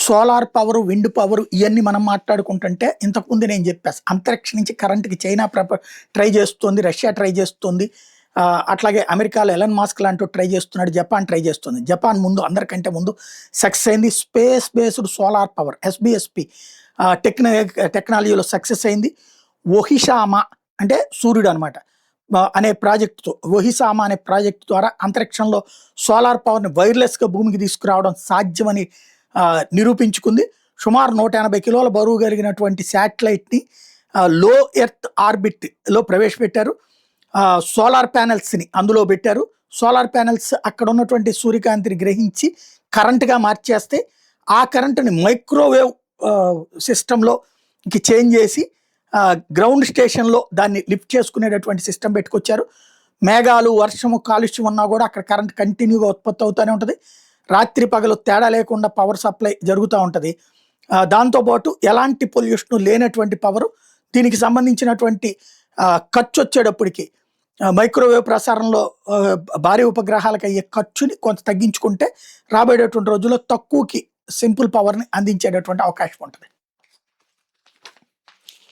Solar power, wind power ఇవన్నీ మనం మాట్లాడుకుంటుంటే ఇంతకుముందు నేను చెప్పేసి అంతరిక్షం నుంచి కరెంట్కి చైనా ట్రై చేస్తుంది, రష్యా ట్రై చేస్తుంది, అట్లాగే అమెరికాలో ఎలన్ మాస్క్ లాంటి ట్రై చేస్తున్నాడు, జపాన్ ట్రై చేస్తుంది. జపాన్ ముందు అందరికంటే ముందు సక్సెస్ అయింది. Space based solar power SBSP టెక్నాలజీలో సక్సెస్ అయింది. ఒహిషామా అంటే సూర్యుడు అనమాట అనే ప్రాజెక్టుతో, ఒహిసామా అనే ప్రాజెక్ట్ ద్వారా అంతరిక్షంలో సోలార్ పవర్ని వైర్లెస్గా భూమికి తీసుకురావడం సాధ్యమని నిరూపించుకుంది. సుమారు 180 కిలోల బరువు కలిగినటువంటి శాటిలైట్ని లో ఎర్త్ ఆర్బిట్లో ప్రవేశపెట్టారు. సోలార్ ప్యానెల్స్ని అందులో పెట్టారు. సోలార్ ప్యానెల్స్ అక్కడ ఉన్నటువంటి సూర్యకాంతిని గ్రహించి కరెంటుగా మార్చేస్తే ఆ కరెంటుని మైక్రోవేవ్ సిస్టంలోకి చేంజ్ చేసి గ్రౌండ్ స్టేషన్లో దాన్ని లిఫ్ట్ చేసుకునేటటువంటి సిస్టమ్ పెట్టుకొచ్చారు. మేఘాలు, వర్షము, కాలుష్యం ఉన్నా కూడా అక్కడ కరెంట్ కంటిన్యూగా ఉత్పత్తి అవుతూనే ఉంటుంది. రాత్రి పగలు తేడా లేకుండా పవర్ సప్లై జరుగుతూ ఉంటుంది. దాంతోపాటు ఎలాంటి పొల్యూషన్ లేనటువంటి పవరు. దీనికి సంబంధించినటువంటి ఖర్చు వచ్చేటప్పటికి మైక్రోవేవ్ ప్రసారంలో భారీ ఉపగ్రహాలకు అయ్యే ఖర్చుని కొంత తగ్గించుకుంటే రాబోయేటటువంటి రోజుల్లో తక్కువకి సింపుల్ పవర్ని అందించేటటువంటి అవకాశం ఉంటుంది.